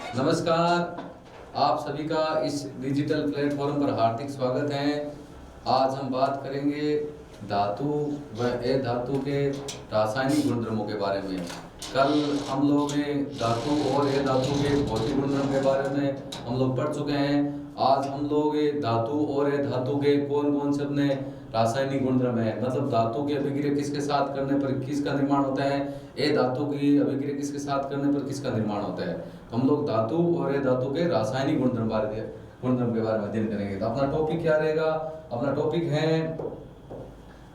नमस्कार, आप सभी का इस डिजिटल प्लेटफॉर्म पर हार्दिक स्वागत है। आज हम बात करेंगे धातु व अधातु के रासायनिक गुणधर्मों के बारे में। कल हम लोगों ने धातु और अधातु के भौतिक गुणधर्म के बारे में हम लोग पढ़ चुके हैं। आज हम लोग धातु और अधातु के कौन कौन से अपने रासायनिक गुणधर्म है, मतलब धातु की अभिक्रिया किसके साथ करने पर किसका निर्माण होता है, अधातु की अभिक्रिया किसके साथ करने पर किसका निर्माण होता है। तो हम लोग धातु और अधातु के रासायनिक गुणधर्म के बारे में अध्ययन करेंगे। तो अपना टॉपिक क्या रहेगा? अपना टॉपिक है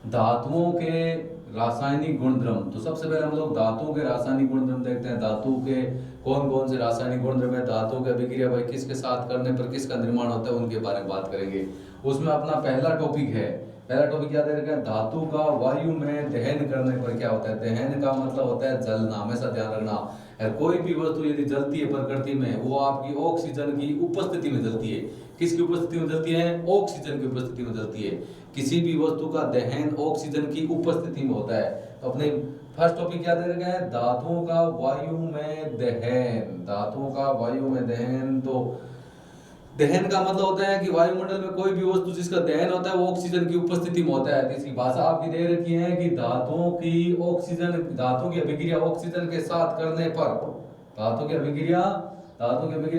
धातुओं के रासायनिक गुणधर्म। तो सबसे पहले हम लोग धातुओं के रासायनिक गुणधर्म देखते हैं। धातु के कौन कौन से रासायनिक गुणधर्म है, धातुओं की अभिक्रिया भाई किसके साथ करने पर किसका निर्माण होता है, उनके बारे में बात करेंगे। उसमें अपना पहला टॉपिक है, पहला टॉपिक क्या दे रखा है, धातु का वायु में दहन करने पर क्या होता है। दहन का मतलब होता है जलना, हमेशा ध्यान रखना। कोई भी वस्तु यदि जलती है प्रकृति में, वो आपकी ऑक्सीजन की उपस्थिति में जलती है। किसकी उपस्थिति में जलती है? ऑक्सीजन की उपस्थिति में जलती है। किसी भी वस्तु का दहन ऑक्सीजन की उपस्थिति में होता है। तो अपने फर्स्ट टॉपिक क्या दे रखा है, धातुओं का वायु में दहन। धातुओं का वायु में दहन, तो दहन का मतलब होता है कि वायुमंडल में कोई भी वस्तु जिसका दहन होता है वो ऑक्सीजन की उपस्थिति में होता है। इसकी भाषा आपकी दे रखी है कि धातुओं की अभिक्रिया ऑक्सीजन के साथ करने पर, धातु की अभिक्रिया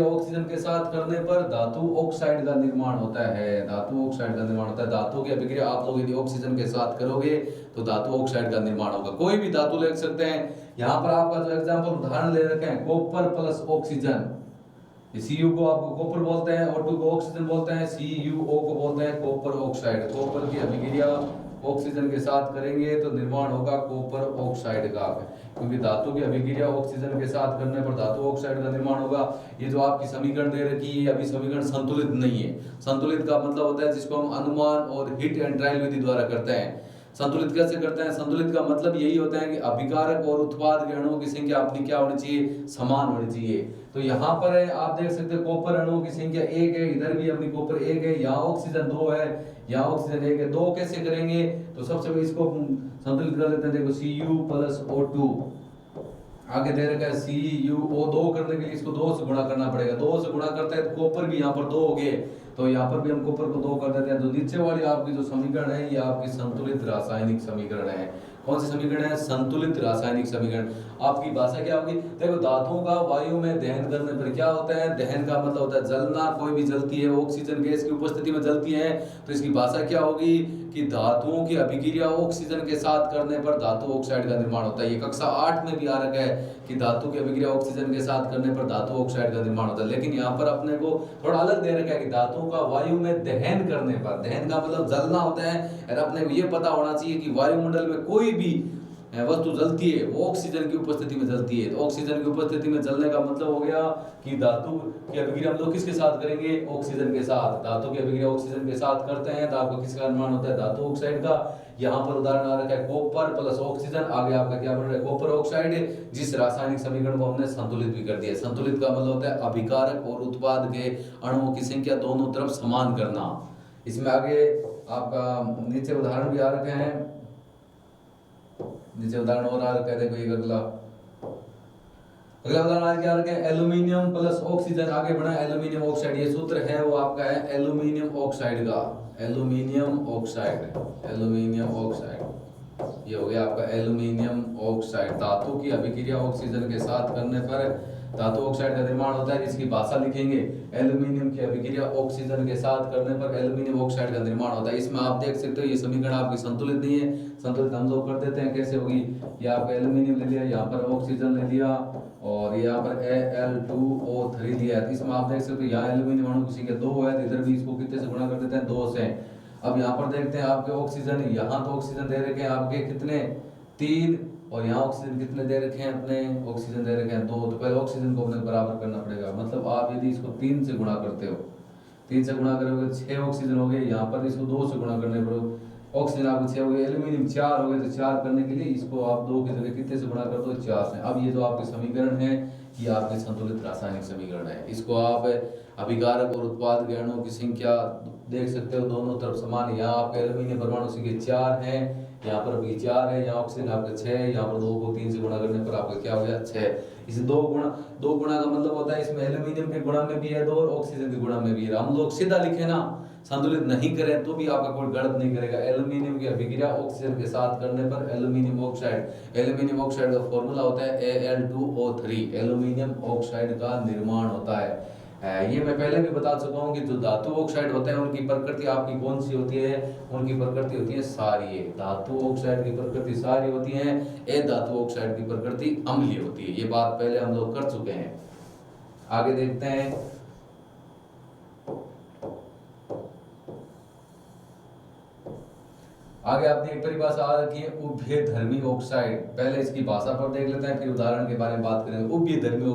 ऑक्सीजन के साथ करने पर धातु ऑक्साइड का निर्माण होता है। धातु ऑक्साइड का निर्माण होता है। धातु की अभिक्रिया आप लोग यदि ऑक्सीजन के साथ करोगे तो धातु ऑक्साइड का निर्माण होगा। कोई भी धातु ले सकते हैं। यहाँ पर आपका जो एग्जाम्पल उदाहरण ले रखे हैं, कॉपर प्लस ऑक्सीजन। Cu को आपको कॉपर बोलते हैं, O2 को ऑक्सीजन बोलते हैं, CuO को बोलते हैं कॉपर ऑक्साइड। कॉपर की अभिक्रिया ऑक्सीजन के साथ करेंगे तो निर्माण होगा कॉपर ऑक्साइड का, क्योंकि धातु की अभिक्रिया ऑक्सीजन के साथ करने पर धातु ऑक्साइड का निर्माण होगा। ये जो आपकी समीकरण दे रखी है, अभी समीकरण संतुलित नहीं है। संतुलित का मतलब होता है जिसको हम अनुमान और हिट एंड ट्रायल विधि द्वारा करते हैं। संतुलित कैसे करते हैं? संतुलित का मतलब यही होता है कि अभिकारक और उत्पाद के अणुओं की संख्या अपनी क्या होनी चाहिए, समान होनी चाहिए। तो यहाँ पर है, आप देख सकते हैं कॉपर अणुओं की संख्या 1 है, इधर भी अपनी कॉपर 1 है, यहाँ ऑक्सीजन 2 है, यहाँ ऑक्सीजन 1 है। 2 कैसे करेंगे? तो सबसे पहले इसको संतुलित कर लेते हैं। देखो Cu प्लस O2, आगे दे रखा है CuO। 2 करने के लिए इसको 2 से गुणा करना पड़ेगा। 2 से गुणा करते हैं तो कॉपर भी यहाँ पर 2 हो गए, तो यहाँ पर भी हम कॉपर को 2 कर देते हैं। तो नीचे वाली आपकी जो समीकरण है ये आपकी संतुलित रासायनिक समीकरण है। कौन सी समीकरण है? संतुलित रासायनिक समीकरण। आपकी भाषा क्या होगी? देखो, धातुओं का वायु में दहन करने पर क्या होता है? दहन का मतलब होता है जलना। कोई भी जलती है, ऑक्सीजन गैस की उपस्थिति में जलती है, तो इसकी भाषा क्या होगी कि धातुओं की अभिक्रिया ऑक्सीजन के साथ करने पर धातु ऑक्साइड का निर्माण होता है। ये कक्षा 8 में भी आ रखा है कि धातु की अभिक्रिया ऑक्सीजन के साथ करने पर धातु ऑक्साइड का निर्माण होता है। लेकिन यहाँ पर अपने को थोड़ा अलग दे रखा है कि धातुओं का वायु में दहन करने पर, दहन का मतलब जलना होता है। और अपने को ये पता होना चाहिए कि वायुमंडल में कोई भी वस्तु जलती है वो ऑक्सीजन की उपस्थिति में जलती है। तो ऑक्सीजन की उपस्थिति में जलने का मतलब हो गया कि धातु की अभिक्रिया हम लोग किसके साथ करेंगे? ऑक्सीजन के साथ। धातु की अभिक्रिया ऑक्सीजन के साथ करते हैं तो आपको किसका निर्माण होता है? धातु ऑक्साइड का। यहाँ पर उदाहरण आ रखा है कॉपर प्लस ऑक्सीजन, आगे आपका क्या बन रहा है? कॉपर ऑक्साइड, जिस रासायनिक समीकरण को हमने संतुलित भी कर दिया। संतुलित का मतलब होता है अभिकारक और उत्पाद के अणुओं की संख्या दोनों तरफ समान करना। इसमें आगे आपका नीचे उदाहरण भी आ रखे हैं, नीचे उदाहरण और आ रखा है। देखो, एक अगला उदाहरण आज क्या रखे? Aluminium plus oxygen. आगे बढ़ा एल्यूमिनियम ऑक्साइड। ये सूत्र है वो आपका है एल्यूमिनियम ऑक्साइड का। एल्यूमिनियम ऑक्साइड, एल्यूमिनियम ऑक्साइड, ये हो गया आपका एल्यूमिनियम ऑक्साइड। धातु की अभिक्रिया ऑक्सीजन के साथ करने पर धातु ऑक्साइड का निर्माण होता है, जिसकी भाषा लिखेंगे एल्यूमिनियम की अभिक्रिया ऑक्सीजन के साथ करने पर एल्यूमिनियम ऑक्साइड का निर्माण होता है। इसमें आप देख सकते हो ये समीकरण आपकी संतुलित नहीं है। संतुलित हम लोग कर देते हैं। कैसे होगी? ये आपका एल्यूमिनियम ले लिया, यहाँ पर ऑक्सीजन ले लिया, और यहाँ पर Al2O3 दिया है। इसमें आप देख सकते हो यहाँ एल्यूमिनियम अणु की संख्या 2 है, तो इधर भी इसको कितने से गुणा कर देते हैं? 2 से। अब यहाँ पर देखते हैं आपके ऑक्सीजन, यहाँ तो ऑक्सीजन दे रखे हैं आपके कितने? 3, और यहाँ ऑक्सीजन कितने दे रखे हैं? अपने ऑक्सीजन दे रखे हैं 2। तो पहले ऑक्सीजन को अपने बराबर करना पड़ेगा। मतलब आप यदि इसको 3 से गुणा करते हो, 3 से गुणा करोगे 6 ऑक्सीजन हो गए। यहाँ पर इसको 2 से गुणा करने पर ऑक्सीजन आपको 6 हो गए, एल्यूमिनियम 4 हो गए। तो 4 करने के लिए इसको आप 2 की जगह कितने से गुणा कर दो? 4 से। अब ये जो आपके समीकरण है ये आपके संतुलित रासायनिक समीकरण है। इसको आप अभिकारक और उत्पाद के अणुओं की संख्या देख सकते हो दोनों तरफ समान। यहाँ आपके एल्यूमिनियम परमाणु संख्या 4 है, यहाँ पर भी 4 है, यहाँ ऑक्सीजन आपका 6 है, यहाँ पर 2 को 3 से गुणा करने पर आपका क्या हो गया? 6। इसे दो गुणा का मतलब होता है इसमें एल्यूमिनियम के गुणा में भी है 2 और ऑक्सीजन के गुणा में भी है। हम लोग सीधा लिखे ना, संतुलित नहीं करें तो भी आपका कोई गलत नहीं करेगा। एल्यूमिनियम की अभिक्रिया ऑक्सीजन के साथ करने पर एल्यूमिनियम ऑक्साइड का फॉर्मूला होता है Al2O3, एल्यूमिनियम ऑक्साइड का निर्माण होता है। ये मैं पहले भी बता चुका हूँ कि जो धातु ऑक्साइड होते हैं उनकी प्रकृति आपकी कौन सी होती है, उनकी प्रकृति होती है क्षारीय। धातु ऑक्साइड की प्रकृति क्षारीय होती है, अधातु ऑक्साइड की प्रकृति अम्लीय होती है। ये बात पहले हम लोग कर चुके हैं। आगे देखते हैं। आगे आपने एक परिभाषा आ रखी है उभयधर्मी ऑक्साइड। पहले इसकी भाषा पर देख लेते हैं, फिर उदाहरण के बारे में बात करेंगे। उभयधर्मी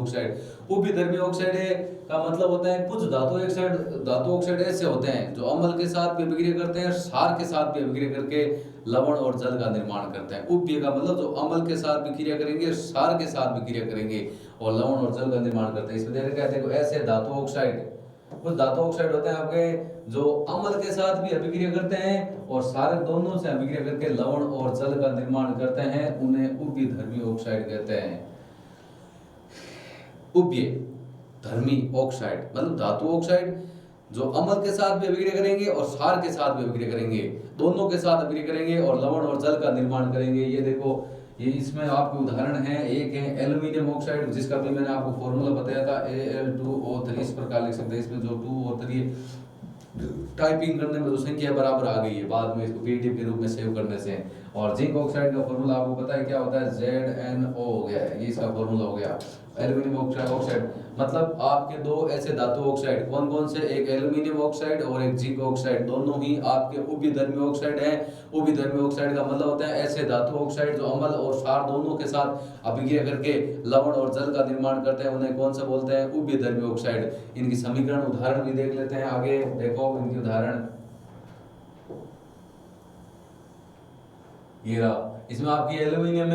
ऑक्साइड है का मतलब होता है कुछ धातु ऑक्साइड ऐसे होते हैं जो अम्ल के साथ भी अभिक्रिया करते हैं, क्षार के साथ भी अभिक्रिया करके लवण और जल का निर्माण करते हैं। उभय का मतलब जो अम्ल के साथ भी क्रिया करेंगे, क्षार के साथ भी क्रिया करेंगे और लवण और जल का निर्माण करते हैं। इसमें देखते हैं ऐसे धातु ऑक्साइड, कुछ धातु ऑक्साइड होते हैं आपके जो अम्ल के साथ भी अभिक्रिया करते हैं और सारे दोनों से अभिक्रिया करके लवण और जल का निर्माण करते हैं, उन्हें उभयधर्मी ऑक्साइड कहते हैं। उभयधर्मी ऑक्साइड मतलब धातु ऑक्साइड जो अम्ल के साथ भी अभिक्रिया करेंगे और क्षार के साथ भी अभिक्रिया करेंगे, दोनों के साथ अभिक्रिया करेंगे और लवण और जल का निर्माण करेंगे। ये देखो, ये इसमें आपके उदाहरण है। एक है एल्यूमिनियम ऑक्साइड जिसका भी मैंने आपको फॉर्मूला बताया था Al2O3, इस प्रकार लिख सकते हैं। इसमें जो 2 और 3 टाइपिंग करने में जो संख्या बराबर आ गई है, बाद में इसको पीडीएफ के रूप में सेव करने से। और जिंक ऑक्साइड का फॉर्मूला आपको पता है क्या होता है, ZnO हो गया, ये इसका फॉर्मूला हो गया। एल्यूमिनियम ऑक्साइड मतलब आपके दो ऐसे धातु ऑक्साइड, कौन कौन से, एक एल्यूमिनियम ऑक्साइड और एक जिंक ऑक्साइड, दोनों ही आपके उभयधर्मी ऑक्साइड हैं। उभयधर्मी ऑक्साइड का मतलब होता है ऐसे धातु ऑक्साइड जो अम्ल और क्षार दोनों के साथ अभिक्रिया करके लवण और जल का निर्माण करते हैं, उन्हें कौन सा बोलते हैं, उभयधर्मी ऑक्साइड। इनकी समीकरण उदाहरण भी देख लेते हैं। आगे देखो इनकी उदाहरण, ये रहा। इसमें आपकी एल्यूमिनियम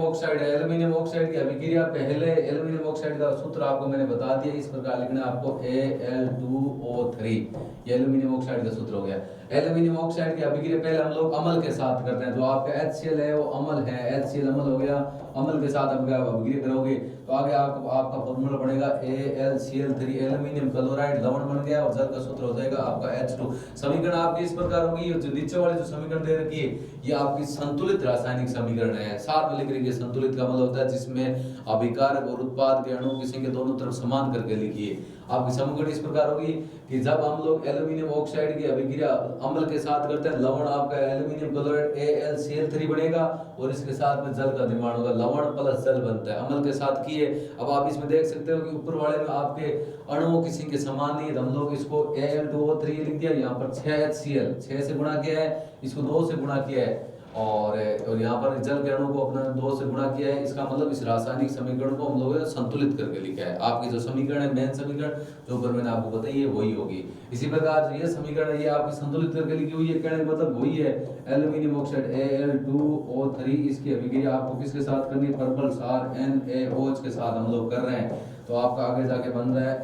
ऑक्साइड है। एल्यूमिनियम ऑक्साइड की अभिक्रिया, पहले एल्यूमिनियम ऑक्साइड का सूत्र आपको मैंने बता दिया, इस प्रकार लिखना है आपको Al2O3, ये एल्यूमिनियम ऑक्साइड का सूत्र हो गया। एल्यूमिनियम ऑक्साइड की अभिक्रिया पहले हम लोग अम्ल के साथ करते हैं, जो आपका HCl है वो अम्ल है, HCl अम्ल हो गया, अम्ल के साथ अभिक्रिया करोगे तो आगे आपका फॉर्मूला बनेगा AlCl3, एल्यूमिनियम क्लोराइड, लवण बन गया और जल का सूत्र हो जाएगा आपका H2। समीकरण आपकी इस प्रकार होगी। जो नीचे वाली जो समीकरण दे रखी है ये आपकी संतुलित रासायनिक समीकरण है। साथ में लिख रही है संतुलित का मतलब होता है जिसमें अभिकारक और उत्पाद के अणुओं की संख्या दोनों तरफ समान करके लिखिए। आपकी समीकरण इस प्रकार होगी कि जब हम लोग एल्यूमिनियम ऑक्साइड की अभिक्रिया अम्ल के साथ करते हैं, लवण आपका एल्यूमिनियम क्लोराइड AlCl3 बनेगा और इसके साथ में जल का निर्माण होगा, लवण प्लस जल बनता है, अम्ल के साथ किए। अब आप इसमें देख सकते हो कि ऊपर वाले में आपके अणुओं की संख्या समान नहीं है, हम लोग इसको Al2O3 लिख दिया, यहाँ पर 6HCl 6 से गुणा किया है, इसको 2 से गुणा किया है और यहाँ पर जल के अणु को अपना 2 से गुणा किया है। इसका मतलब इस रासायनिक समीकरण को हम लोगों ने संतुलित करके लिखा है। आपकी जो समीकरण है, मेन समीकरण जो ऊपर मैंने आपको बताई है वही होगी। इसी प्रकार जो ये समीकरण है ये आपकी संतुलित करके लिखी हुई है, कहने का मतलब वही है। एल्यूमिनियम ऑक्साइड Al2O3, इसकी अभिक्रिया आपको किसके साथ करनी है, प्रबल क्षार NaOH के साथ हम लोग कर रहे हैं, तो आपका आगे जाके बन रहा है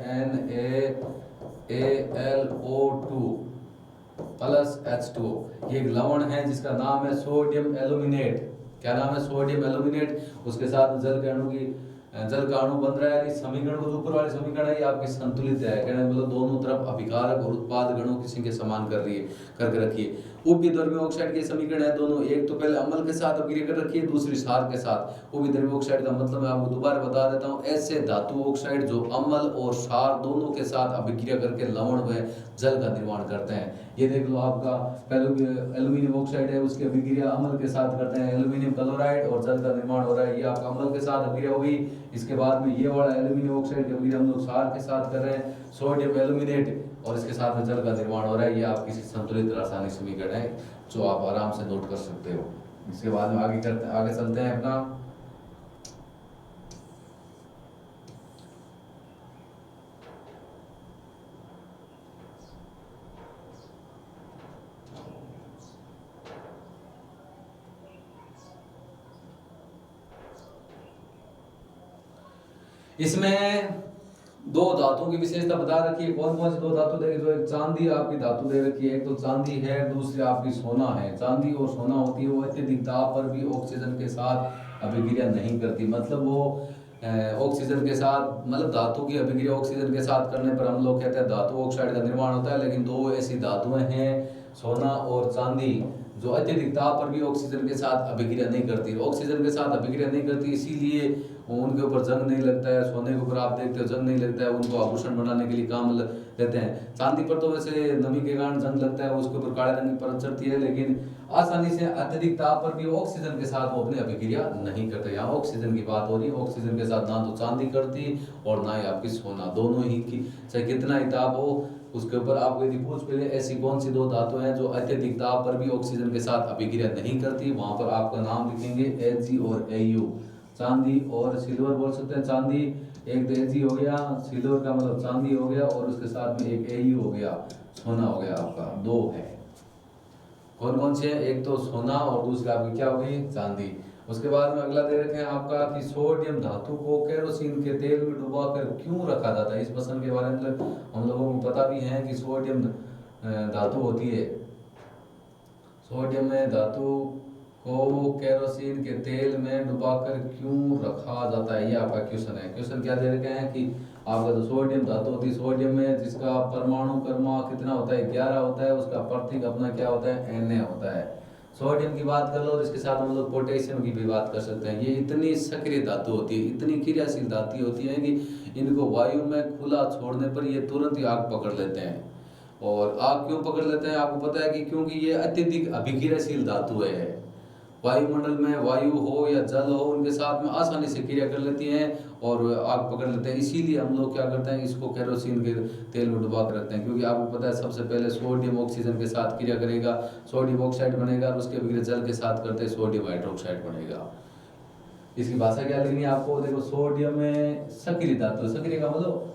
NaAlO2 प्लस H2O। ये एक लवण है जिसका नाम है सोडियम एल्यूमिनेट। क्या नाम है, सोडियम एल्यूमिनेट। उसके साथ जल का अणु बन रहा है। इस समीकरण को ऊपर वाली समीकरण है ये आपकी संतुलित है, कहने मतलब दोनों तरफ अभिकारक और उत्पाद गणों की संख्या समान करके रखिए। उभयधर्मी ऑक्साइड के समीकरण है दोनों, एक तो पहले अम्ल के साथ अभिक्रिया कर रखी है, दूसरी क्षार के साथ। उभयधर्मी ऑक्साइड का मतलब मैं आपको दोबारा बता देता हूँ, ऐसे धातु ऑक्साइड जो अम्ल और क्षार दोनों के साथ अभिक्रिया करके लवण व जल का निर्माण करते हैं। ये देख लो, आपका पहले एल्यूमिनियम ऑक्साइड है, उसकी अभिक्रिया अम्ल के साथ करते हैं, एल्यूमिनियम क्लोराइड और जल का निर्माण हो रहा है। ये आपका अम्ल के साथ अभिक्रिया होगी। इसके बाद में ये वाला एल्यूमिनियम ऑक्साइड की अभिक्रिया हम लोग क्षार के साथ कर रहे हैं, सोडियम एल्यूमिनेट, और इसके साथ में जल का निर्माण हो रहा है। ये आपकी संतुलित रासायनिक समीकरण है जो आप आराम से नोट कर सकते हो। इसके बाद में आगे चलते हैं अपना। इसमें दो धातुओं की विशेषता बता रखी है। कौन कौन सी दो धातु देखिए, जो एक चांदी आपकी धातु दे रखी है, एक तो चांदी है, दूसरी आपकी सोना है। चांदी और सोना होती है वो अत्यधिक दाब पर भी ऑक्सीजन के साथ अभिक्रिया नहीं करती। मतलब वो ऑक्सीजन के साथ, मतलब धातु की अभिक्रिया ऑक्सीजन के साथ करने पर हम लोग कहते हैं धातु ऑक्साइड का निर्माण होता है। लेकिन दो ऐसी धातुएं हैं, सोना और चांदी, जो अत्यधिक ताप पर भी ऑक्सीजन के साथ अभिक्रिया नहीं करती। ऑक्सीजन के साथ अभिक्रिया नहीं करती, इसीलिए उनके ऊपर जंग नहीं लगता है। सोने के ऊपर आप देखते हो जंग नहीं लगता है, उनको आभूषण बनाने के लिए काम लेते हैं। चांदी पर तो वैसे नमी के कारण जंग लगता है, उसके ऊपर काले रंग की परत चढ़ती है, लेकिन आसानी से अत्यधिक ताप पर भी ऑक्सीजन के साथ वो अपनी अभिक्रिया नहीं करते। यहाँ ऑक्सीजन की बात हो रही है, ऑक्सीजन के साथ ना तो चांदी करती और ना ही आपकी सोना, दोनों ही की चाहे कितना ही ताप हो उसके ऊपर आपको यदि पूछ पहले ऐसी कौन सी दो धातु हैं जो अत्यधिक ताप पर भी ऑक्सीजन के साथ अभिक्रिया नहीं करती, वहां पर आपका नाम लिखेंगे Ag और Au। चांदी और सिल्वर बोल सकते हैं। चांदी एक तो Ag हो गया, सिल्वर का मतलब चांदी हो गया, और उसके साथ में एक Au हो गया, सोना हो गया। आपका दो है, कौन कौन से हैं? एक तो सोना और दूसरा आपकी क्या हो गई? चांदी। उसके बाद में अगला दे रखे हैं आपका कि सोडियम धातु को केरोसिन के तेल में डुबाकर क्यों रखा जाता है। इस प्रश्न के बारे में हम लोगों को पता भी है कि सोडियम धातु होती है, सोडियम धातु को केरोसिन के तेल में डुबाकर क्यों रखा जाता है, ये आपका क्वेश्चन है। क्वेश्चन क्या दे रखे हैं कि आपका जो सोडियम धातु होती है, सोडियम में जिसका परमाणु क्रमांक कितना होता है? 11 होता है। उसका प्रतीक अपना क्या होता है? Na होता है। सोडियम की बात कर लो, इसके साथ हम लोग पोटेशियम की भी बात कर सकते हैं। ये इतनी सक्रिय धातु होती है, इतनी क्रियाशील धातु होती है कि इनको वायु में खुला छोड़ने पर ये तुरंत ही आग पकड़ लेते हैं। और आग क्यों पकड़ लेते हैं आपको पता है कि क्योंकि ये अत्यधिक अभिक्रियाशील धातु है। वायुमंडल में वायु हो या जल हो, उनके साथ में आसानी से क्रिया कर लेती हैं और आग पकड़ लेते हैं। इसीलिए हम लोग क्या करते हैं, इसको केरोसिन के तेल में डुबा कर रखते हैं, क्योंकि आपको पता है सबसे पहले सोडियम ऑक्सीजन के साथ क्रिया करेगा, सोडियम ऑक्साइड बनेगा, और उसके अभिक्रिया जल के साथ करते हैं सोडियम हाइड्रोक्साइड बनेगा। इसकी भाषा क्या लिखनी है आपको? देखो, सोडियम में सक्रिय धातु, सक्रिय का मतलब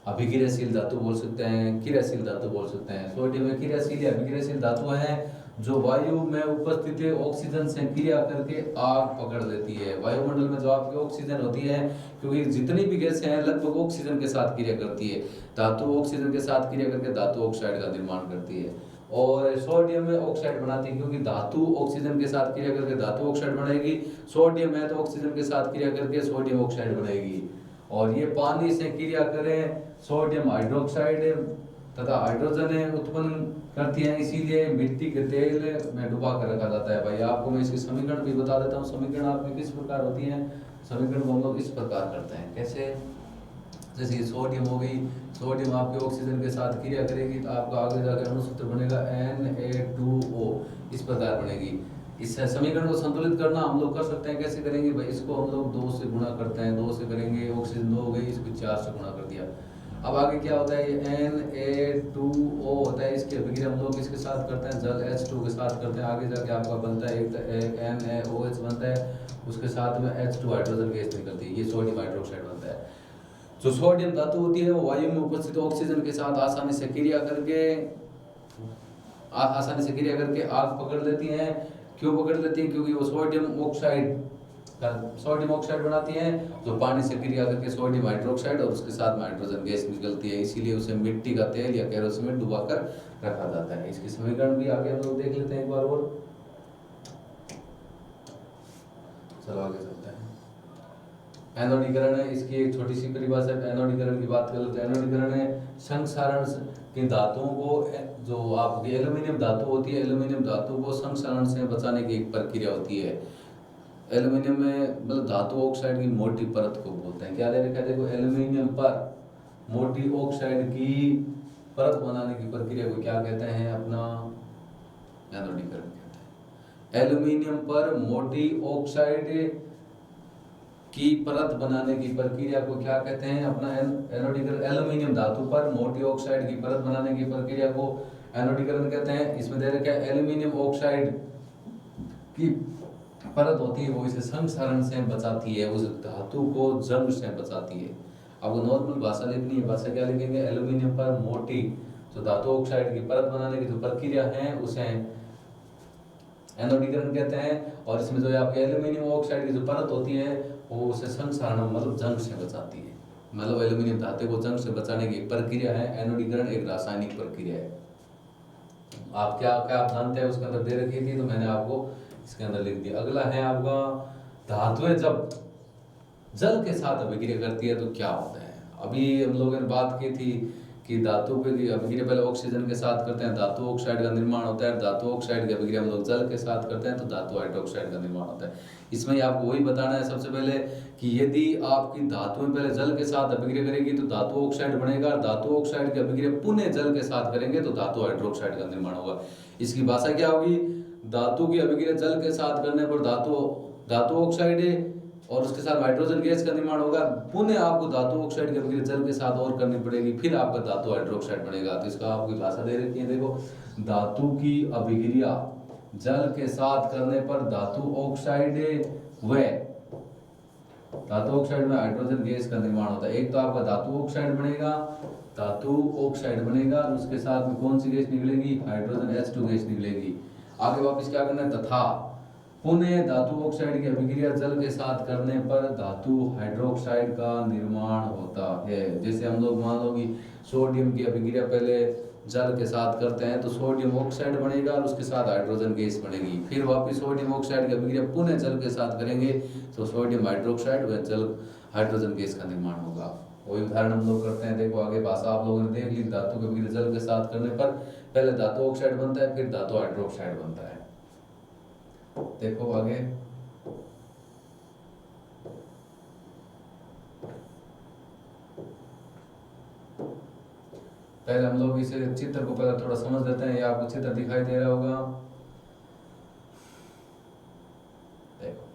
अभिक्रियाशील धातु बोल सकते हैं, क्रियाशील धातु बोल सकते हैं। सोडियम में क्रियाशील या अभिक्रियाशील धातु है जो वायु में उपस्थित ऑक्सीजन से क्रिया करके आग पकड़ लेती है। वायुमंडल में जो आपकी ऑक्सीजन होती है, क्योंकि जितनी भी गैसें हैं लगभग ऑक्सीजन के साथ क्रिया करती है, धातु ऑक्सीजन के साथ क्रिया करके धातु ऑक्साइड का निर्माण करती है। और सोडियम में ऑक्साइड बनाती है, क्योंकि धातु ऑक्सीजन के साथ क्रिया करके धातु ऑक्साइड बनेगी, सोडियम है तो ऑक्सीजन के साथ क्रिया करके सोडियम ऑक्साइड बनेगी। और ये पानी से क्रिया करें सोडियम हाइड्रोक्साइड तथा हाइड्रोजन उत्पन्न करती है, इसीलिए मिट्टी के तेल में डुबा कर रखा जाता है। भाई आपको मैं इसके समीकरण भी बता देता हूँ। समीकरण आपकी किस प्रकार होती है? समीकरण को हम लोग इस प्रकार करते हैं। कैसे? जैसे ये सोडियम हो गई, सोडियम आपके ऑक्सीजन के साथ क्रिया करेगी तो आपका आगे जाकर अणुसूत्र बनेगा Na2O, इस प्रकार बनेगी। इस समीकरण को संतुलित करना हम लोग कर सकते हैं। कैसे करेंगे भाई? इसको हम लोग 2 से गुणा करते हैं, 2 से करेंगे, ऑक्सीजन 2 हो गई, इसको 4 से गुणा कर दिया। अब आगे क्या होता है? ये Na2O होता है, इसकी अभिक्रिया हम लोग इसके साथ करते हैं, जल H2 के साथ करते हैं। आगे जाके आपका बनता है एक NaOH बनता है, उसके साथ में H2 हाइड्रोजन गैस निकलती है, ये सोडियम हाइड्रोक्साइड बनता है। जो सोडियम धातु होती है वो वायु में उपस्थित ऑक्सीजन के साथ आसानी से क्रिया करके आग पकड़ लेती हैं। क्यों पकड़ लेती हैं? क्योंकि वो सोडियम ऑक्साइड बनाती हैं, जो पानी से क्रिया करके सोडियम हाइड्रोक्साइड और उसके साथ में हाइड्रोजन गैस निकलती है। इसीलिए उसे मिट्टी का तेल या केरोसिन में डुबाकर रखा जाता है। इसके समीकरण भी आगे हम लोग देख लेते हैं एक बार और। चलो आगे चलते हैं। एनोडीकरण है, इसकी एक छोटी सी परिभाषा है। एनोडीकरण की बात करें तो एनोडीकरण है संक्षारण की धातुओं को, जो आपकी एल्यूमिनियम धातु होती है, एल्यूमिनियम धातु को संक्षारण से बचाने की एक प्रक्रिया होती है। एल्यूमिनियम में मतलब धातु ऑक्साइड की मोटी परत को बोलते हैं। क्या दे रखा है? देखो, एल्यूमिनियम पर मोटी ऑक्साइड की परत बनाने की प्रक्रिया को क्या कहते हैं? अपना एनोडीकरण कहते हैं। एल्यूमिनियम पर मोटी ऑक्साइड की परत बनाने की प्रक्रिया को क्या कहते हैं? अपना एनोडीकरण। एल्यूमिनियम धातु पर मोटी ऑक्साइड की परत बनाने की प्रक्रिया को एनोडीकरण कहते हैं। इसमें दे रखा है एल्यूमिनियम ऑक्साइड की परत होती है वो इसे संक्षारण से बचाती है, उस धातु को जंग से बचाती है। आपको नॉर्मल भाषा लिखनी है। भाषा क्या लिखेंगे? एल्यूमिनियम पर मोटी जो धातु ऑक्साइड की परत बनाने की जो प्रक्रिया है उसे एनोडीकरण कहते हैं। और इसमें जो आपके एल्यूमिनियम ऑक्साइड की जो परत होती है वो उसे संक्षारण मतलब जंग से बचाती है। मतलब एल्यूमिनियम धातु को जंग से बचाने की प्रक्रिया है एनोडीकरण, एक रासायनिक प्रक्रिया है। आप क्या क्या आप जानते हैं उसके अंदर दे रखी थी, तो मैंने आपको इसके अंदर लिख दिया। अगला है आपका धातुएं जब जल के साथ अभिक्रिया करती है तो क्या होता है। अभी हम लोगों ने बात की थी कि धातु की अभिक्रिया पहले ऑक्सीजन के साथ करते हैं, धातु ऑक्साइड का निर्माण होता है। धातु ऑक्साइड की अभिक्रिया हम लोग जल के साथ करते हैं तो धातु हाइड्रोक्साइड का निर्माण होता है। इसमें आपको वही बताना है सबसे पहले कि यदि आपकी धातुएं पहले जल के साथ अभिक्रिया करेगी तो धातु ऑक्साइड बनेगा, धातु ऑक्साइड की अभिक्रिया पुनः जल के साथ करेंगे तो धातु हाइड्रोक्साइड का निर्माण होगा। इसकी भाषा क्या होगी, धातु की अभिक्रिया जल के साथ करने पर धातु ऑक्साइड है और उसके साथ हाइड्रोजन गैस का निर्माण होगा। पुनः आपको धातु ऑक्साइड की अभिक्रिया जल के साथ और करनी पड़ेगी, फिर आपका धातु हाइड्रोक्साइड बनेगा। तो इसका आपकी भाषा दे रखी है, देखो धातु की अभिक्रिया जल के साथ करने पर धातु ऑक्साइड व धातु ऑक्साइड में हाइड्रोजन गैस का निर्माण होता है। एक तो आपका धातु ऑक्साइड बनेगा, और उसके साथ में कौन सी गैस निकलेगी, हाइड्रोजन H2 गैस निकलेगी। आगे वापस क्या करना है, तथा पुनः धातु ऑक्साइड की अभिक्रिया जल के साथ करने पर धातु हाइड्रोक्साइड का निर्माण होता है। जैसे हम लोग मान लो कि सोडियम की अभिक्रिया पहले जल के साथ करते हैं तो सोडियम ऑक्साइड बनेगा और उसके साथ हाइड्रोजन गैस बनेगी। फिर वापस सोडियम ऑक्साइड की अभिक्रिया पुनः जल के साथ करेंगे तो सोडियम हाइड्रोक्साइड व जल हाइड्रोजन गैस का निर्माण होगा। वही उदाहरण हम लोग करते हैं। देखो आगे भाषा आप लोगों ने देख ली, धातु की अभिक्रिया जल के साथ करने पर पहले धातु ऑक्साइड बनता है, फिर धातु हाइड्रोक्साइड बनता है। देखो आगे, पहले हम लोग इसे चित्र को पहले थोड़ा समझ लेते हैं। ये आपको चित्र दिखाई दे रहा होगा। देखो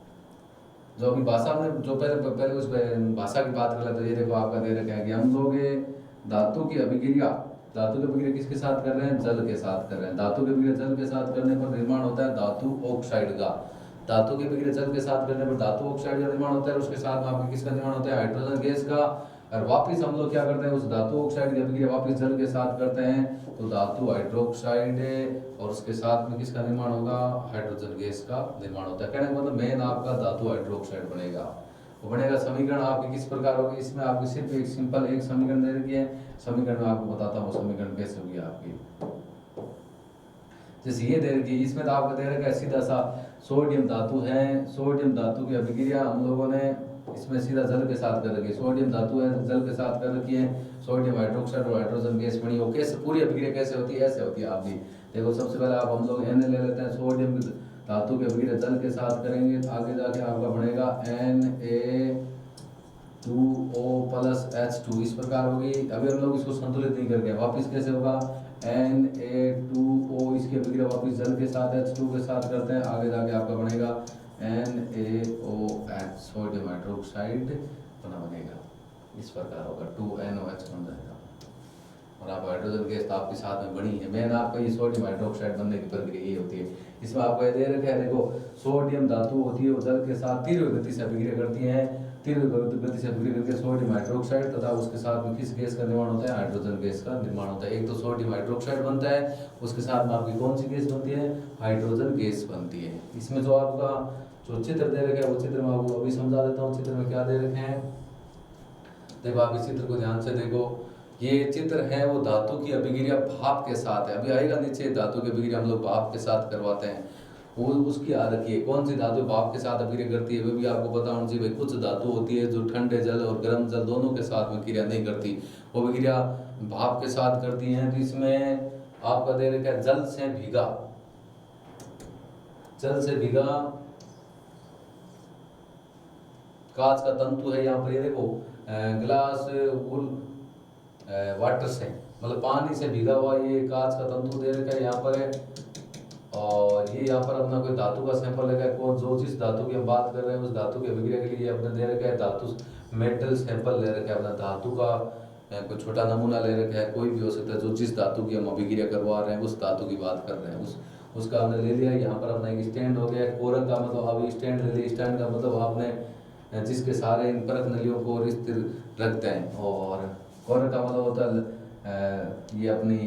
जो अभी भाषा में जो पहले उस भाषा की बात कर रहे थे, ये देखो आपका दे रखा है कि हम लोग धातु की अभिक्रिया किसके साथ कर रहे हैं, जल के साथ कर रहे हैं। धातु की अभिक्रिया जल के साथ करने पर निर्माण होता है धातु ऑक्साइड का। धातु की अभिक्रिया जल के साथ करने पर धातु ऑक्साइड का निर्माण होता है, उसके साथ में आपके किसका निर्माण होता है, हाइड्रोजन गैस का। और वापस हम लोग क्या करते हैं, उस धातु ऑक्साइड की अभिक्रिया वापस जल के साथ करते हैं तो धातु हाइड्रोक्साइड और उसके साथ में किसका निर्माण होगा, हाइड्रोजन गैस का निर्माण होता है। कहने का मतलब मेन आपका धातु हाइड्रोक्साइड बनेगा। वो बनेगा, समीकरण आपकी किस प्रकार होगी, इसमें आपकी सिर्फ एक सिंपल एक समीकरण दे रखी है। समीकरण में आपको बताता हूँ समीकरण कैसे होगी आपकी। जैसे ये दे रखी है, इसमें तो आपको दे रखा है सीधा सा सोडियम धातु है, सोडियम धातु की अभिक्रिया हम लोगों ने इसमें सीधा जल के साथ कर रखी है। सोडियम धातु है, जल के साथ कर रखी है, सोडियम हाइड्रोक्साइड और हाइड्रोजन गैस बनी। वो कैसे पूरी अभिक्रिया कैसे होती है, ऐसे होती है। आप भी देखो, सबसे पहले आप हम लोग Na ले लेते हैं, सोडियम धातु की अभिक्रिया जल के साथ करेंगे तो आगे जाके आपका बनेगा Na2O+H2 इस प्रकार होगी। अभी हम लोग इसको संतुलित नहीं करके वापस कैसे होगा, Na2O इसकी अभिक्रिया वापस जल के साथ H2 के साथ करते हैं, आगे जाके आपका बनेगा NaOH सोडियम हाइड्रोक्साइड बनेगा। इस प्रकार होगा 2NOH बन जाएगा। और आप हाइड्रोजन गैस तो आपके साथ में बनी है। मेन आपका ये सोडियम हाइड्रोक्साइड बनने की प्रक्रिया ये होती है। इसमें आपको ये दे रखा है, देखो सोडियम धातु होती है वो जल के साथ तीव्र गति से अभिक्रिया करती है। तीव्र गति से अभिक्रिया करके सोडियम हाइड्रोक्साइड तथा उसके साथ में किस गैस का निर्माण होता है, हाइड्रोजन गैस का निर्माण होता है। एक तो सोडियम हाइड्रोक्साइड बनता है, उसके साथ में आपकी कौन सी गैस बनती है, हाइड्रोजन गैस बनती है। इसमें जो आपका जो चित्र दे रखे हैं वो चित्र में आपको अभी समझा देता हूँ। चित्र में क्या दे रखे हैं, देखो आप इस चित्र को ध्यान से देखो। ये चित्र है वो धातु की अभिक्रिया भाप के साथ है। अभी आएगा नीचे, धातु की अभिक्रिया हम लोग भाप के साथ करवाते हैं। वो उसकी याद रखिए, कौन सी धातु भाप के साथ अभिक्रिया करती है वो भी आपको पता होना चाहिए। कुछ धातु होती है जो ठंडे जल और गर्म जल दोनों के साथ में क्रिया नहीं करती, वो अभिक्रिया भाप के साथ करती हैं। तो इसमें आपका दे रखा है जल से भीगा कांच का तंतु है। यहाँ पर ये देखो ग्लास वुल वाटर से मतलब पानी से भीगा हुआ ये कांच का तंतु दे रखा है यहाँ पर है। और ये यहाँ पर अपना कोई धातु का सैंपल रखा है, कौन जो जिस धातु की हम बात कर रहे हैं उस धातु की अभिक्रिया के लिए अपने दे रखा है धातु मेटल सैंपल ले रखा है। अपना धातु का कोई छोटा नमूना ले रखा है, कोई भी हो सकता है। जो जिस धातु की हम अभिक्रिया करवा रहे हैं उस धातु की बात कर रहे हैं, उसका हमने ले लिया। यहाँ पर अपना एक स्टैंड हो गया, कोरक का मतलब अभी स्टैंड ले लिया। स्टैंड का मतलब आपने जिसके सारे इन परख नलियों को स्थिर रखते हैं। और कोरक का मतलब होता है ये अपनी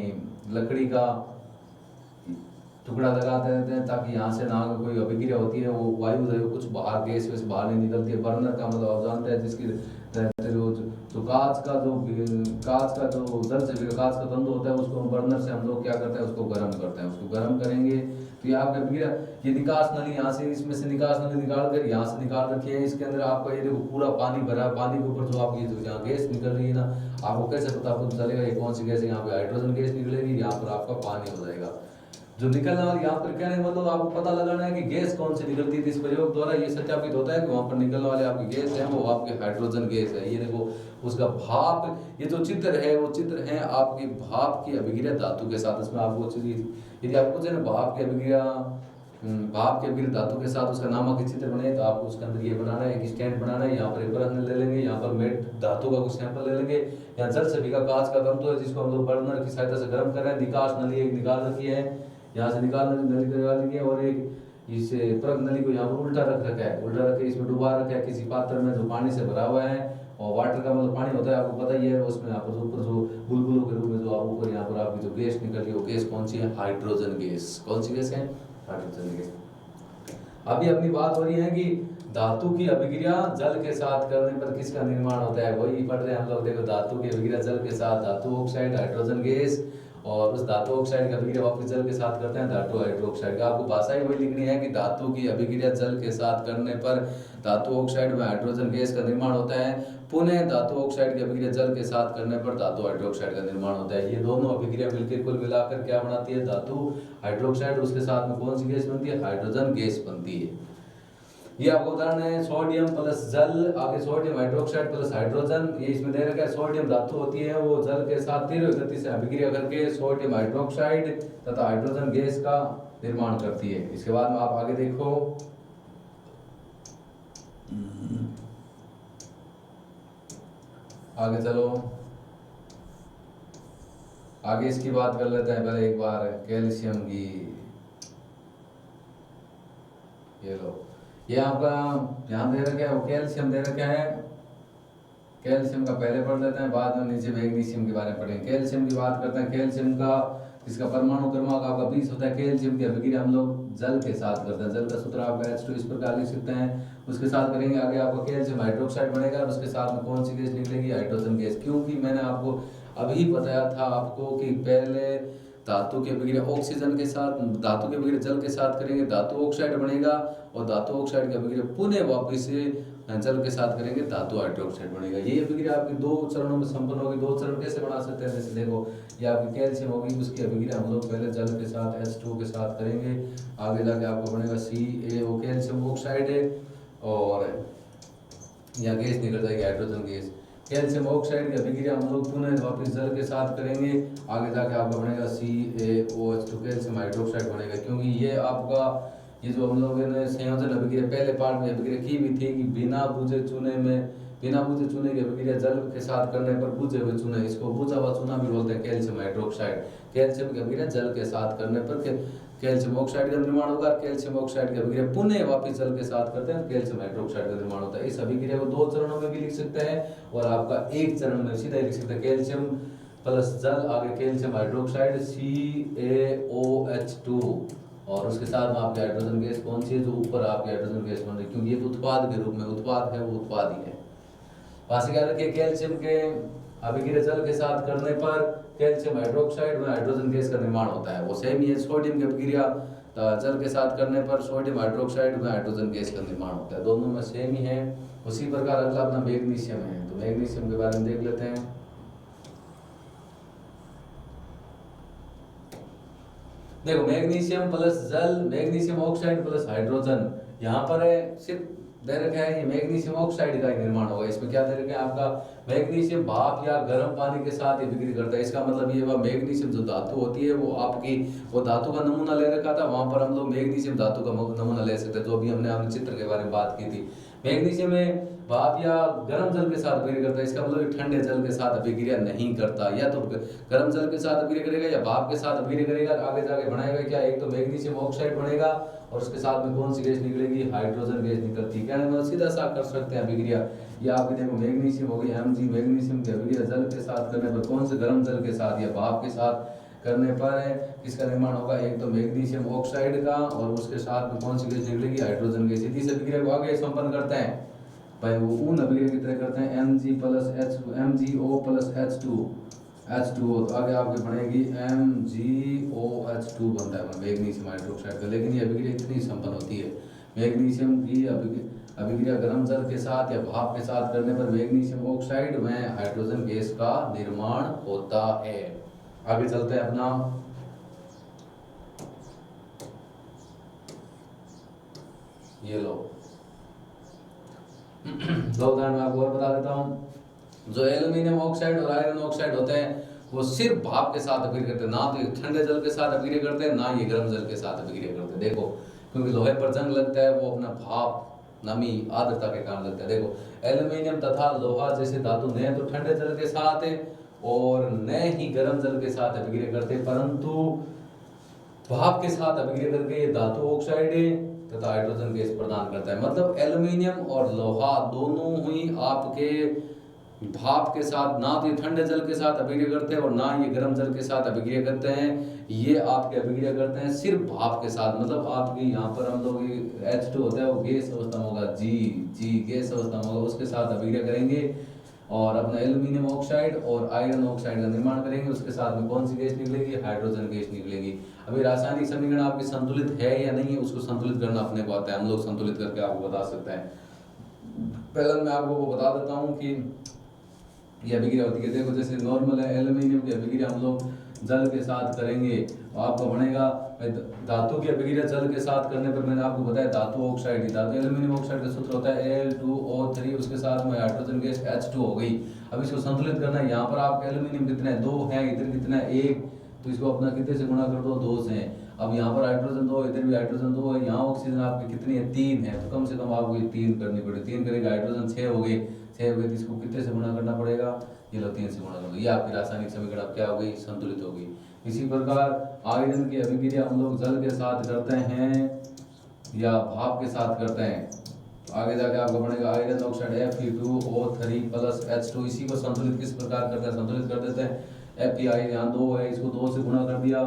लकड़ी का टुकड़ा लगा देते हैं ताकि यहाँ से ना कोई अभिक्रिया होती है वो वायु कुछ बाहर गैस वैसे बाहर नहीं निकलती है। बर्नर का मतलब आप जानते हैं जिसकी जो कांच का जो जल से कांच का तंतु होता है उसको हम बर्नर से हम लोग क्या करते हैं, उसको गर्म करते हैं। उसको गर्म करेंगे तो ये आपका बिगड़ा, ये निकास नली यहाँ से, इसमें से निकास नली निकाल कर यहाँ से निकाल रखी है। इसके अंदर आपका ये देखो पूरा पानी भरा, पानी के ऊपर जो आपकी जो यहाँ गैस निकल रही है ना, आपको कैसे पता चलेगा ये कौन सी गैस है? यहाँ पे हाइड्रोजन गैस निकलेगी, यहाँ पर आपका पानी हो जाएगा। जो निकलने वाली यहाँ पर क्या है, मतलब आपको पता लगाना है कि गैस कौन सी निकलती है। इस प्रयोग द्वारा ये सत्यापित होता है कि वहाँ पर निकलने वाले आपकी गैस है वो आपकी हाइड्रोजन गैस है। ये देखो उसका भाप, ये जो चित्र है वो चित्र है आपकी भाप की अभिक्रिया धातु के साथ। इसमें आपको यदि आपको जो है भाप की अभिक्रिया धातु के साथ उसका नामक के चित्र बने तो आपको उसके अंदर ये बनाना है, एक स्टैंड बनाना है। यहाँ पर एक बर्नर ले लेंगे, यहाँ पर मेट धातु का कुछ सैंपल ले लेंगे। यहाँ जल से भीगा कांच का तंतु है जिसको हम लोग बर्नर की सहायता से गर्म कर रहे हैं। निकास नली एक निकाल रखी है, यहाँ से नली करवा लेंगे, और एक इस परत नली को यहाँ पर उल्टा रख रखा है, उल्टा रख के इसमें डुबा रखा है किसी पात्र में जो पानी से भरा हुआ है। और वाटर का मतलब पानी होता है, आपको पता ही है। उसमें यहाँ पर ऊपर जो बुलबुलों के रूप में जो आप ऊपर यहाँ पर आपकी जो गैस निकल रही है वो गैस कौन सी है? Hydrogen gas. कौन सी गैस है? Hydrogen gas. अभी अपनी बात हो रही है कि धातु की अभिक्रिया जल के साथ करने पर किसका निर्माण होता है, वही पढ़ रहे हैं हम लोग। देखो धातु की अभिक्रिया जल के साथ, धातु ऑक्साइड हाइड्रोजन गैस, और उस धातु ऑक्साइड की अभिक्रिया वापस जल के साथ करते हैं धातु हाइड्रोक्साइड का। आपको भाषा ही वही लिखनी है कि धातु की अभिक्रिया जल के साथ करने पर धातु ऑक्साइड में हाइड्रोजन गैस का निर्माण होता है। पुनः धातु ऑक्साइड की अभिक्रिया जल के साथ करने पर धातु हाइड्रोक्साइड का निर्माण होता है। ये दोनों अभिक्रिया मिलकर कुल मिलाकर क्या बनाती है? धातु हाइड्रोक्साइड। उसके साथ में कौन सी गैस बनती है? हाइड्रोजन गैस बनती है। ये आपको उदाहरण है सोडियम प्लस जल, आगे सोडियम हाइड्रोक्साइड प्लस हाइड्रोजन। ये इसमें दे रखा है सोडियम धातु होती है वो जल के साथ तीव्र गति से अभिक्रिया करके सोडियम हाइड्रोक्साइड तथा हाइड्रोजन गैस का निर्माण करती है। इसके बाद में आप आगे देखो, आगे चलो, आगे इसकी बात कर लेते हैं पहले एक बार कैल्शियम की। ये लो, ये आपका यहाँ दे रखा है वो कैल्शियम दे रखा है। कैल्शियम का पहले पढ़ लेते हैं, बाद में नीचे मैग्नीशियम के बारे में पढ़ेंगे। कैल्शियम की बात करते हैं। कैल्शियम का इसका परमाणु क्रमांक आपका 20 होता है। कैल्शियम की अभिक्रिया हम लोग जल के साथ करते हैं। जल का सूत्र आपका H2 इस प्रकार लिख सकते हैं। उसके साथ करेंगे आगे आपका कैल्शियम हाइड्रोक्साइड बनेगा, और उसके साथ में कौन सी गैस निकलेगी? Hydrogen gas. क्योंकि मैंने आपको अभी बताया था आपको कि पहले धातु की अभिक्रिया ऑक्सीजन के साथ, धातु की अभिक्रिया जल के साथ करेंगे, धातु ऑक्साइड बनेगा, और धातु ऑक्साइड की अभिक्रिया पुनः वापस से जल के साथ करेंगे, धातु हाइड्रोक्साइड बनेगा। ये अभिक्रिया आपकी 2 चरणों में संपन्न होगी। 2 चरण कैसे बना सकते हैं? जैसे देखो, ये आपकी कैल्शियम होगी, उसकी अभिक्रिया हम लोग पहले जल के साथ H2 के साथ करेंगे, आगे जाके आपको बनेगा CaO, कैल्शियम ऑक्साइड है, और यहाँ गैस निकल जाएगी हाइड्रोजन गैस। कैल्शियम ऑक्साइड की अभिक्रिया हम लोग पुनः वापस जल के साथ करेंगे, आगे जाके आपका बनेगा CaOH2 कैल्शियम हाइड्रोक्साइड बनेगा। क्योंकि ये आपका ये जो हम लोगों ने संयोजन अभिक्रिया पहले पार्ट में अभिक्रिया की भी थी कि बिना बुझे चूने की अभिक्रिया जल के साथ करने पर बुझे हुए चूने, इसको बुझा हुआ चूना भी बोलते हैं कैल्शियम हाइड्रोक्साइड। कैल्शियम की अभिक्रिया जल के साथ करने पर कैल्शियम ऑक्साइड का निर्माण होगा। कैल्शियम ऑक्साइड की अभिक्रिया पुनः वापस जल के साथ करते हैं, कैल्शियम हाइड्रोक्साइड का निर्माण होता है। इस अभिक्रिया को 2 चरणों में भी लिख सकते हैं, और आपका एक चरण में सीधा लिख सकते हैं। कैल्शियम प्लस जल, आगे कैल्शियम हाइड्रोक्साइड CaOH2, और उसके साथ में आपकी हाइड्रोजन गैस कौन सी है? जो ऊपर आपकी हाइड्रोजन गैस बन रही है, क्योंकि ये तो उत्पाद के रूप में उत्पाद है, वो उत्पाद ही है। पास क्या रखिए, कैल्शियम के अभिक्रिया जल के साथ करने पर कैल्शियम हाइड्रोक्साइड में हाइड्रोजन गैस का निर्माण होता है। वो सेम ही है। सोडियम की अभिक्रिया जल के साथ करने पर सोडियम हाइड्रोक्साइड में हाइड्रोजन गैस का निर्माण होता है। दोनों में सेम ही है। उसी प्रकार अगला अपना मैग्नीशियम है, तो मैग्नीशियम के बारे में देख लेते हैं। देखो, मैग्नीशियम प्लस जल, मैग्नीशियम ऑक्साइड प्लस हाइड्रोजन, यहाँ पर है सिर्फ दे रखा है ये मैग्नीशियम ऑक्साइड का निर्माण होगा। इसमें क्या दे रखा है आपका? मैग्नीशियम भाप या गर्म पानी के साथ ये बिक्री करता है। इसका मतलब ये हुआ मैग्नीशियम जो धातु होती है वो आपकी, वो धातु का नमूना ले रखा था, वहां पर हम लोग मैग्नीशियम धातु का नमूना ले सकते हैं, जो भी हमने चित्र के बारे में बात की थी। मैग्नीशियम में भाप या गर्म जल के साथ अभिक्रिया करता है। इसका मतलब ठंडे जल के साथ अभिक्रिया नहीं करता, या तो गर्म जल के साथ अभिक्रिया करेगा या भाप के साथ अभिक्रिया करेगा। आगे जाके बनाएगा क्या? एक तो मैग्नीशियम ऑक्साइड बनेगा, और उसके साथ में कौन सी गैस निकलेगी? हाइड्रोजन गैस निकलती है। क्या मतलब सीधा सा कर सकते हैं अभिक्रिया। ये आप देखो, मैग्नीशियम हो गई Mg, मैग्नीशियम की अभिक्रिया जल के साथ करने पर कौन से गर्म जल के साथ या भाप के साथ करने पर इसका निर्माण होगा? एक तो मैग्नीशियम ऑक्साइड का, और उसके साथ में कौन सी गैस निकलेगी? Hydrogen gas. इसी अभिक्रिया को आगे संपन्न करते हैं। भाई वो ऊन अभिक्रिया की तरह करते हैं Mg plus H MgO plus H2O, तो आगे आपके बनेगी MgOH2 बनता है मैग्नीशियम हाइड्रोक्साइड का। लेकिन ये अभिक्रिया इतनी संपन्न होती है, मैग्नीशियम की अभिक्रिया गर्म जल के साथ या भाप के साथ करने पर मैग्नीशियम ऑक्साइड में हाइड्रोजन गैस का निर्माण होता है। आगे चलते हैं अपना, ये लो दो उदाहरण मैं आपको और बता देता हूँ। जो एल्यूमिनियम ऑक्साइड और आयरन ऑक्साइड होते हैं वो सिर्फ भाप के साथ अभिक्रिया करते हैं, ना तो ये ठंडे जल के साथ अभिक्रिया करते हैं, ना ये गर्म जल के साथ अभिक्रिया करते हैं। देखो क्योंकि लोहे पर जंग लगता है, वो अपना भाप नमी आर्द्रता के कारण लगता है। देखो एल्यूमिनियम तथा लोहा जैसे धातु न तो ठंडे जल के साथ और न ही गर्म जल के साथ अभिक्रिया करते, परंतु भाप के साथ अभिक्रिया करके ये धातु ऑक्साइड तथा हाइड्रोजन गैस प्रदान करता है। मतलब एल्यूमिनियम और लोहा दोनों ही आपके भाप के साथ, ना तो ये ठंडे जल के साथ अभिक्रिया करते हैं और ना ये गर्म जल के साथ अभिक्रिया करते हैं, ये आपके अभिक्रिया करते हैं सिर्फ भाप के साथ। मतलब आपकी यहाँ पर हम लोग H2 होता है वो गैस अवस्था में होगा, जी गैस अवस्था में होगा, उसके साथ अभिक्रिया करेंगे और अपना एल्यूमिनियम ऑक्साइड और आयरन ऑक्साइड का निर्माण करेंगे। उसके साथ में कौन सी गैस निकलेगी? हाइड्रोजन गैस निकलेगी। अभी रासायनिक समीकरण आपकी संतुलित है या नहीं है, उसको संतुलित करना अपने को आता है, हम लोग संतुलित करके आपको बता सकते हैं। पहले मैं आपको वो बता देता हूँ कि ये अभिक्रिया होती है। देखो जैसे नॉर्मल है, एल्यूमिनियम की अभिक्रिया हम लोग जल के साथ करेंगे तो आपको बनेगा धातु की अभिक्रिया जल के साथ करने पर मैंने आपको बताया धातु ऑक्साइड, धातु एल्यूमिनियम ऑक्साइड का सूत्र होता है Al2O3, उसके साथ में हाइड्रोजन गैस H2 हो गई। अब इसको संतुलित करना है। यहाँ पर आपके एल्यूमिनियम कितने हैं? 2 हैं, इधर कितना है? 1, तो इसको अपना कितने से गुणा कर दो? 2 से। अब यहाँ पर हाइड्रोजन 2, इधर भी हाइड्रोजन 2 है, यहाँ ऑक्सीजन आपकी कितनी है? 3 है, तो कम से कम आपको ये 3 करनी पड़ेगी। 3 करेगा हाइड्रोजन 6 हो गई, 6 हो गई, तो इसको कितने से गुणा करना पड़ेगा? ये लो 3 से गुणा कर दो, ये आपकी रासायनिक समीकरण अब क्या हो गई? संतुलित हो गई। इसी प्रकार आयरन की अभिक्रिया हम लोग जल के साथ करते हैं या भाप के साथ करते हैं, आगे जाके आपको बनेगा iron oxide Fe2O3 plus H2। इसी को संतुलित किस प्रकार करते हैं? संतुलित कर देते हैं। Fe यहाँ 2 है, इसको 2 से गुणा कर दिया,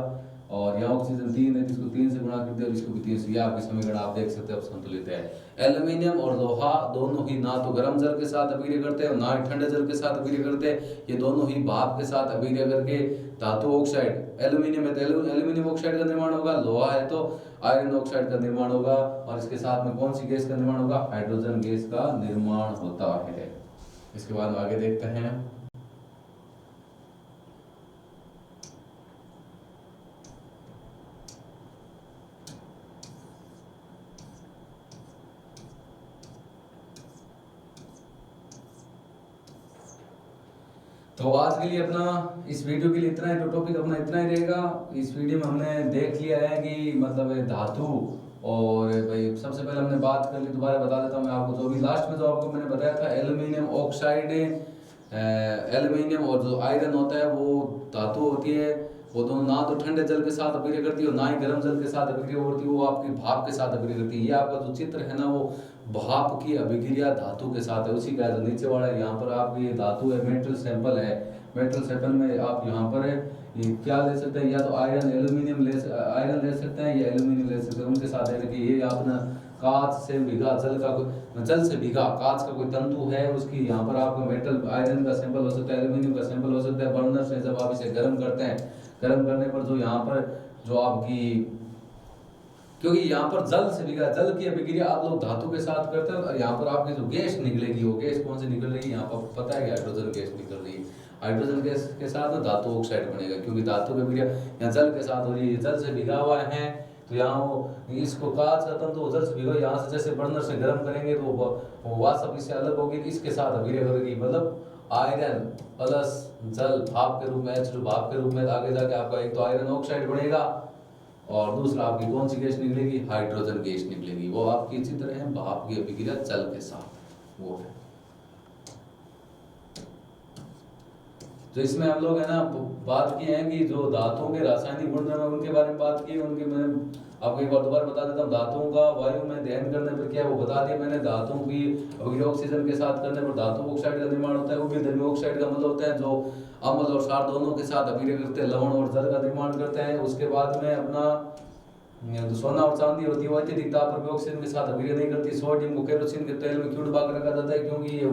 और यहाँ ऑक्सीजन 3 है, इसको 3 से गुणा कर दिया, और इसको भी 3 से। ये आपकी समीकरण आप देख सकते हो संतुलित है। एल्यूमिनियम और लोहा दोनों ही ना तो गर्म जल के साथ अभिक्रिया करते हैं और ना ही ठंडे जल के साथ अभिक्रिया करते हैं, ये दोनों ही भाप के साथ अभिक्रिया करके धातु ऑक्साइड, एल्यूमिनियम है तो एल्यूमिनियम ऑक्साइड का निर्माण होगा, लोहा है तो आयरन ऑक्साइड का निर्माण होगा, और इसके साथ में कौन सी गैस का निर्माण होगा? हाइड्रोजन गैस का निर्माण होता है। इसके बाद आगे देखते हैं। तो आज के लिए अपना इस वीडियो के लिए इतना ही, तो टॉपिक अपना इतना ही रहेगा। इस वीडियो में हमने देख लिया है कि मतलब धातु, और भाई सबसे पहले हमने बात कर ली, दोबारा बता देता हूँ मैं आपको, जो भी लास्ट में जो आपको मैंने बताया था एल्यूमिनियम ऑक्साइड, एल्यूमिनियम और जो आयरन होता है वो धातु होती है, वो दोनों ना तो ठंडे जल के साथ अभिक्रिया करती है और ना ही गर्म जल के साथ अभिक्रिया होती है, वो आपकी भाप के साथ अभिक्रिया करती है। ये आपका जो चित्र है ना, वो भाप की अभिक्रिया धातु के साथ है, उसी का जो नीचे वाला है। यहाँ पर आपकी धातु है, मेटल सैंपल है, मेटल सैंपल में आप यहाँ पर है ये क्या ले सकते हैं? या तो आयरन एल्यूमिनियम आयरन ले सकते हैं या एल्यूमिनियम ले सकते हैं। उनके साथ है कि ये अपना कांच से भीगा जल से भीगा कांच का कोई तंतु है, उसकी यहाँ पर आपको मेटल आयरन का सैंपल हो सकता है, एल्यूमिनियम का सैंपल हो सकता है। बर्नर से जब आप इसे गर्म करते हैं, गर्म करने पर जो यहाँ पर जो आपकी, क्योंकि यहाँ पर जल से भीगा, जल की अभिक्रिया आप लोग धातु के साथ करते हैं, और यहाँ पर आपकी जो गैस निकलेगी वो गैस कौन सी निकल रही है? यहाँ पर पता है कि हाइड्रोजन गैस निकल रही है। हाइड्रोजन गैस के साथ ना धातु ऑक्साइड बनेगा, क्योंकि धातु की अभिक्रिया यहाँ जल के साथ हो रही है, जल से भीगा हुआ है, तो यहाँ वो इसको कांच का तंतु जल से भीगा, यहाँ से जैसे बर्नर से गर्म करेंगे तो वो वाष्प इससे अलग होगी, इसके साथ अभिक्रिया करेगी। मतलब आयरन प्लस जल भाप के रूप में, H2 भाप के रूप में, आगे जाके आपका एक तो आयरन ऑक्साइड बनेगा और दूसरा आपकी कौन सी गैस निकलेगी? हाइड्रोजन गैस निकलेगी। वो आपकी चित्र है भाप की अभिक्रिया जल के साथ, वो है। तो इसमें हम लोग है ना बात की है कि जो धातुओं के रासायनिक गुणधर्म है उनके बारे में बात की, उनके मैं आपको एक बार दोबारा बता देता हूँ। धातुओं का वायु में दहन करने पर क्या है वो बता दिया मैंने। धातुओं की अभिक्रिया ऑक्सीजन के साथ करने पर धातु ऑक्साइड का निर्माण होता है। उभयधर्मी ऑक्साइड का मतलब होता है जो अम्ल और क्षार दोनों के साथ अभिक्रिया करते हैं, लवण और जल का निर्माण करते हैं। उसके बाद में अपना तो सोना और चांदी होती है वो अत्यधिक ताप पर भी ऑक्सीजन के साथ अभिक्रिया नहीं करती। सोडियम को केरोसिन के तेल में क्यों डुबा कर रखा जाता है? क्योंकि ये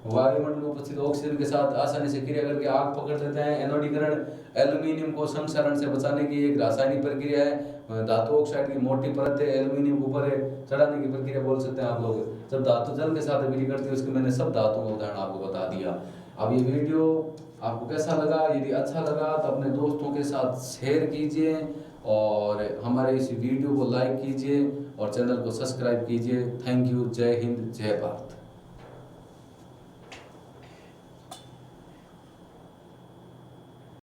वायुमंडल में उपस्थित ऑक्सीजन के साथ आसानी से क्रिया करके आग पकड़ लेते हैं। एनोडीकरण एल्यूमिनियम को संक्षारण से बचाने की एक रासायनिक प्रक्रिया है। धातु ऑक्साइड की मोटी परत है एल्यूमिनियम के ऊपर चढ़ाने की प्रक्रिया बोल सकते हैं आप लोग। जब धातु जल के साथ अभिक्रिया करती है उसके मैंने सब धातुओं का उदाहरण आपको बता दिया। अब ये वीडियो आपको कैसा लगा? यदि अच्छा लगा तो अपने दोस्तों के साथ शेयर कीजिए और हमारे इस वीडियो को लाइक कीजिए और चैनल को सब्सक्राइब कीजिए। Thank you. जय हिंद, जय भारत।